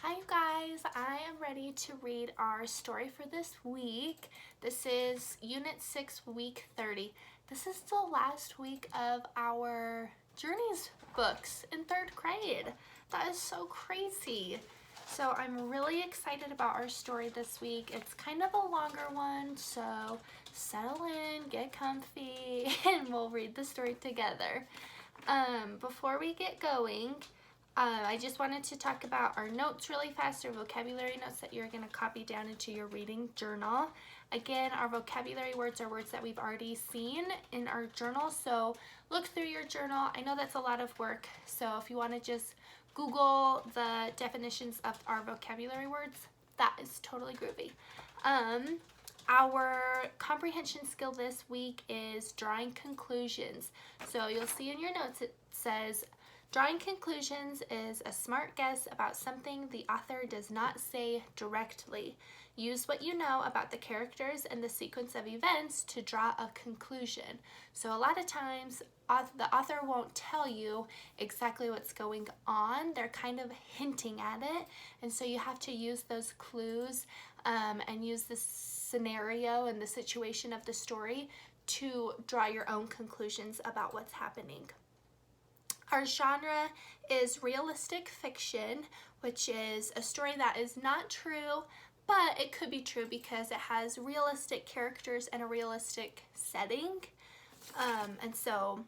Hi you guys, I am ready to read our story for this week. This is Unit 6, Week 30. This is the last week of our Journeys books in 3rd grade. That is so crazy. So I'm really excited about our story this week. It's kind of a longer one, so settle in, get comfy, and we'll read the story together. Before we get going, I just wanted to talk about our notes really fast, our vocabulary notes that you're going to copy down into your reading journal. Again, our vocabulary words are words that we've already seen in our journal, so look through your journal. I know that's a lot of work, so if you want to just Google the definitions of our vocabulary words, that is totally groovy. Our comprehension skill this week is drawing conclusions. So you'll see in your notes it says, drawing conclusions is a smart guess about something the author does not say directly. Use what you know about the characters and the sequence of events to draw a conclusion. So a lot of times the author won't tell you exactly what's going on. They're kind of hinting at it. And so you have to use those clues and use the scenario and the situation of the story to draw your own conclusions about what's happening. Our genre is realistic fiction, which is a story that is not true, but it could be true because it has realistic characters and a realistic setting. And so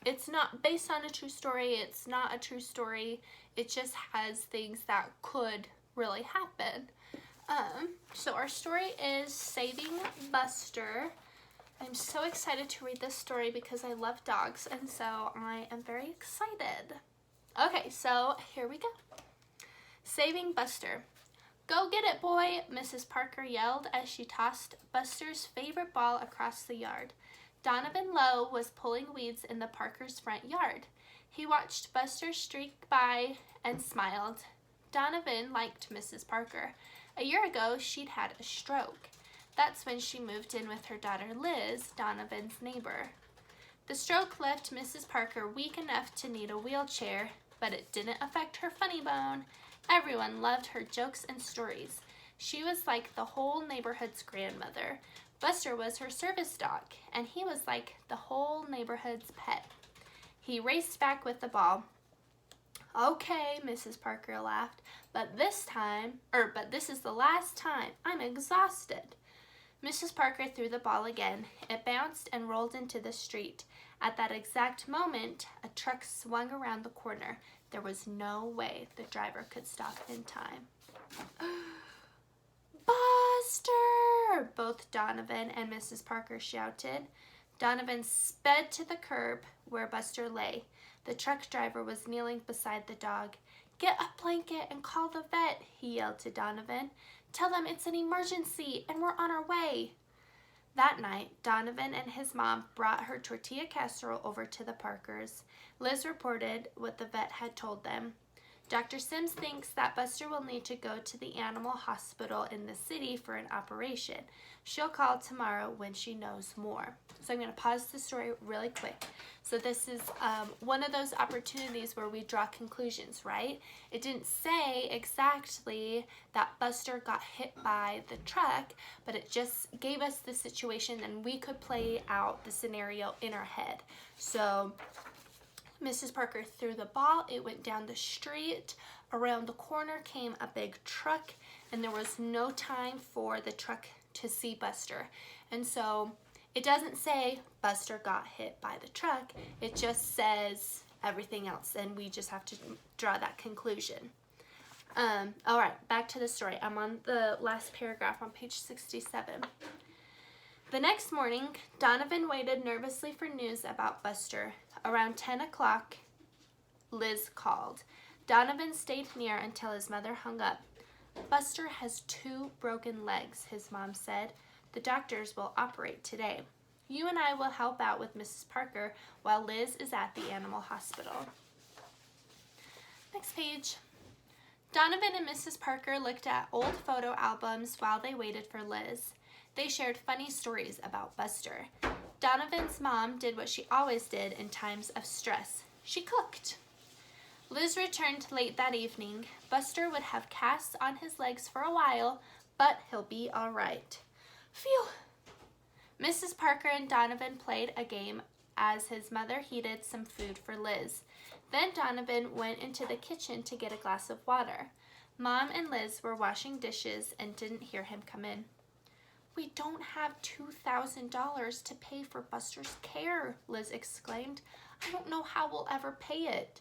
it's not based on a true story, it's not a true story, it just has things that could really happen. So our story is Saving Buster. I'm so excited to read this story because I love dogs, and so I am very excited. Okay, so here we go. Saving Buster. Go get it, boy, Mrs. Parker yelled as she tossed Buster's favorite ball across the yard. Donovan Lowe was pulling weeds in the Parkers' front yard. He watched Buster streak by and smiled. Donovan liked Mrs. Parker. A year ago, she'd had a stroke. That's when she moved in with her daughter Liz, Donovan's neighbor. The stroke left Mrs. Parker weak enough to need a wheelchair, but it didn't affect her funny bone. Everyone loved her jokes and stories. She was like the whole neighborhood's grandmother. Buster was her service dog, and he was like the whole neighborhood's pet. He raced back with the ball. Okay, Mrs. Parker laughed, but this is the last time. I'm exhausted. Mrs. Parker threw the ball again. It bounced and rolled into the street. At that exact moment, a truck swung around the corner. There was no way the driver could stop in time. Buster! Both Donovan and Mrs. Parker shouted. Donovan sped to the curb where Buster lay. The truck driver was kneeling beside the dog. Get a blanket and call the vet, he yelled to Donovan. Tell them it's an emergency and we're on our way. That night, Donovan and his mom brought her tortilla casserole over to the Parkers. Liz reported what the vet had told them. Dr. Sims thinks that Buster will need to go to the animal hospital in the city for an operation. She'll call tomorrow when she knows more. So I'm going to pause the story really quick. So this is one of those opportunities where we draw conclusions, right? It didn't say exactly that Buster got hit by the truck, but it just gave us the situation and we could play out the scenario in our head. So Mrs. Parker threw the ball. It went down the street. Around the corner came a big truck, and there was no time for the truck to see Buster. And so it doesn't say Buster got hit by the truck. It just says everything else, and we just have to draw that conclusion. All right, back to the story. I'm on the last paragraph on page 67. The next morning, Donovan waited nervously for news about Buster. Around 10 o'clock, Liz called. Donovan stayed near until his mother hung up. Buster has 2 broken legs, his mom said. The doctors will operate today. You and I will help out with Mrs. Parker while Liz is at the animal hospital. Next page. Donovan and Mrs. Parker looked at old photo albums while they waited for Liz. They shared funny stories about Buster. Donovan's mom did what she always did in times of stress. She cooked. Liz returned late that evening. Buster would have casts on his legs for a while, but he'll be all right. Phew! Mrs. Parker and Donovan played a game as his mother heated some food for Liz. Then Donovan went into the kitchen to get a glass of water. Mom and Liz were washing dishes and didn't hear him come in. We don't have $2,000 to pay for Buster's care, Liz exclaimed. I don't know how we'll ever pay it.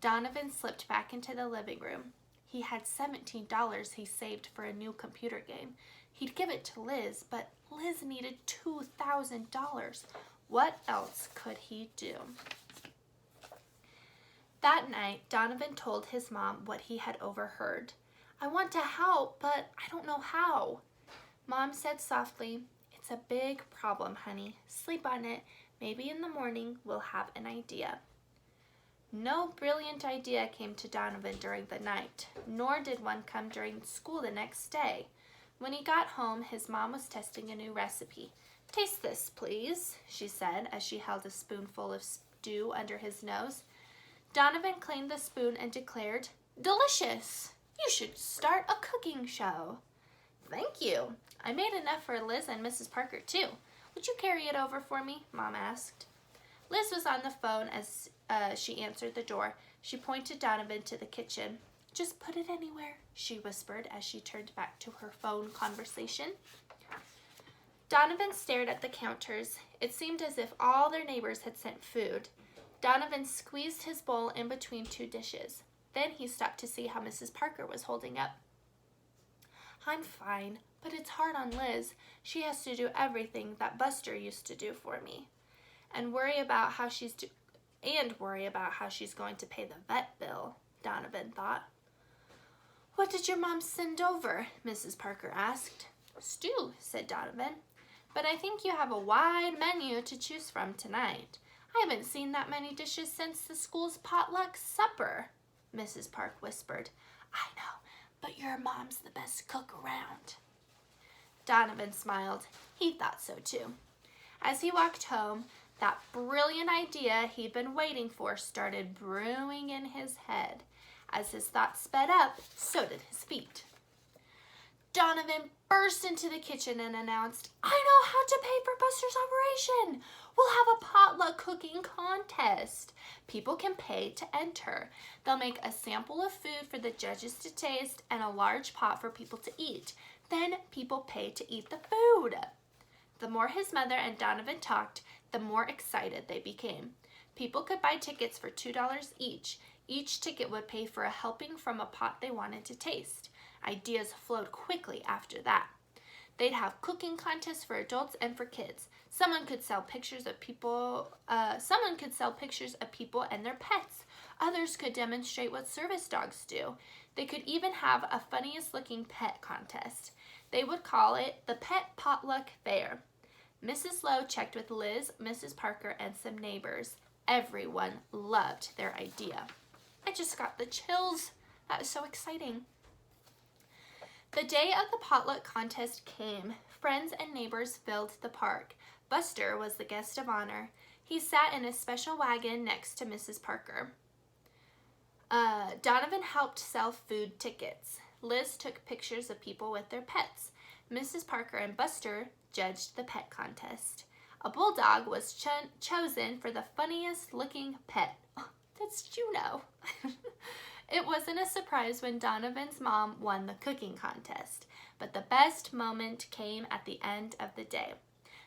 Donovan slipped back into the living room. He had $17 he saved for a new computer game. He'd give it to Liz, but Liz needed $2,000. What else could he do? That night, Donovan told his mom what he had overheard. I want to help, but I don't know how. Mom said softly, It's a big problem, honey. Sleep on it. Maybe in the morning we'll have an idea. No brilliant idea came to Donovan during the night, nor did one come during school the next day. When he got home, his mom was testing a new recipe. Taste this, please, she said as she held a spoonful of stew under his nose. Donovan claimed the spoon and declared, Delicious! You should start a cooking show. Thank you. I made enough for Liz and Mrs. Parker, too. Would you carry it over for me? Mom asked. Liz was on the phone as she answered the door. She pointed Donovan to the kitchen. Just put it anywhere, she whispered as she turned back to her phone conversation. Donovan stared at the counters. It seemed as if all their neighbors had sent food. Donovan squeezed his bowl in between two dishes. Then he stopped to see how Mrs. Parker was holding up. I'm fine, but it's hard on Liz. She has to do everything that Buster used to do for me. And worry about how she's going to pay the vet bill, Donovan thought. What did your mom send over? Mrs. Parker asked. Stew, said Donovan. But I think you have a wide menu to choose from tonight. I haven't seen that many dishes since the school's potluck supper, Mrs. Park whispered. I know, but your mom's the best cook around. Donovan smiled. He thought so too. As he walked home, that brilliant idea he'd been waiting for started brewing in his head. As his thoughts sped up, so did his feet. Donovan burst into the kitchen and announced, I know how to pay for Buster's operation. We'll have a potluck cooking contest. People can pay to enter. They'll make a sample of food for the judges to taste and a large pot for people to eat. Then people pay to eat the food. The more his mother and Donovan talked, the more excited they became. People could buy tickets for $2 each. Each ticket would pay for a helping from a pot they wanted to taste. Ideas flowed quickly after that. They'd have cooking contests for adults and for kids. Someone could sell pictures of people and their pets. Others could demonstrate what service dogs do. They could even have a funniest looking pet contest. They would call it the Pet Potluck Fair. Mrs. Lowe checked with Liz, Mrs. Parker, and some neighbors. Everyone loved their idea. I just got the chills. That was so exciting. The day of the potluck contest came. Friends and neighbors filled the park. Buster was the guest of honor. He sat in a special wagon next to Mrs. Parker. Donovan helped sell food tickets. Liz took pictures of people with their pets. Mrs. Parker and Buster judged the pet contest. A bulldog was chosen for the funniest looking pet. That's Juno. It wasn't a surprise when Donovan's mom won the cooking contest, but the best moment came at the end of the day.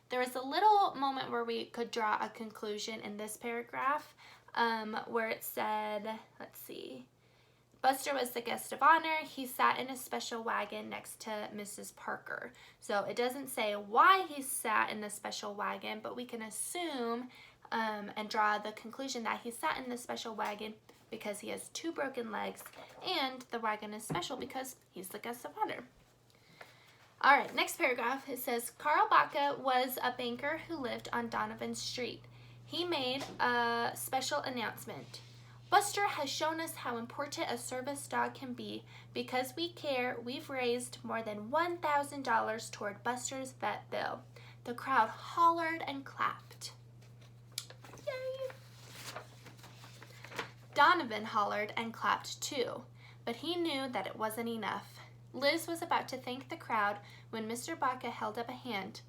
There was a little moment where we could draw a conclusion in this paragraph where it said, let's see, Buster was the guest of honor. He sat in a special wagon next to Mrs. Parker. So it doesn't say why he sat in the special wagon, but we can assume and draw the conclusion that he sat in the special wagon because he has 2 broken legs, and the wagon is special because he's the guest of honor. All right, next paragraph, it says, Carl Baca was a banker who lived on Donovan Street. He made a special announcement. Buster has shown us how important a service dog can be. Because we care, we've raised more than $1,000 toward Buster's vet bill. The crowd hollered and clapped. Yay! Donovan hollered and clapped too, but he knew that it wasn't enough. Liz was about to thank the crowd when Mr. Baca held up a hand.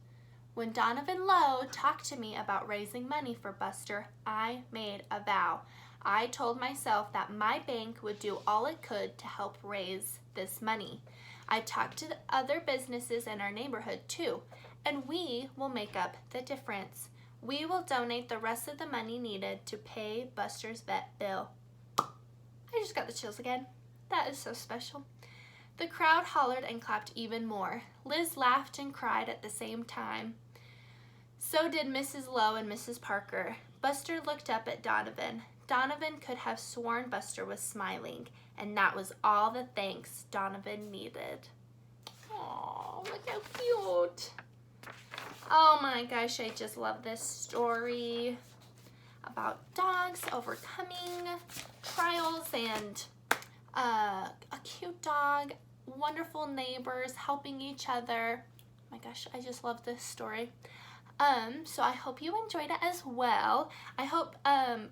When Donovan Lowe talked to me about raising money for Buster, I made a vow. I told myself that my bank would do all it could to help raise this money. I talked to the other businesses in our neighborhood too, and we will make up the difference. We will donate the rest of the money needed to pay Buster's vet bill. I just got the chills again. That is so special. The crowd hollered and clapped even more. Liz laughed and cried at the same time. So did Mrs. Lowe and Mrs. Parker. Buster looked up at Donovan. Donovan could have sworn Buster was smiling, and that was all the thanks Donovan needed. Aw, look how cute. Oh my gosh, I just love this story about dogs overcoming trials and a cute dog, wonderful neighbors helping each other. Oh my gosh, I just love this story. So I hope you enjoyed it as well. I hope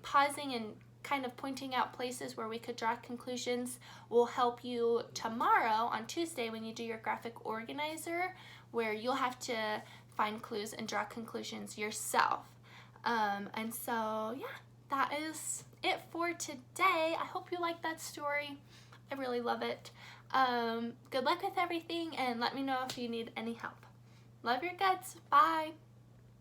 pausing and kind of pointing out places where we could draw conclusions will help you tomorrow on Tuesday when you do your graphic organizer, where you'll have to find clues and draw conclusions yourself. And so yeah, that is it for today. I hope you like that story. I really love it. Good luck with everything, and let me know if you need any help. Love your guts. Bye.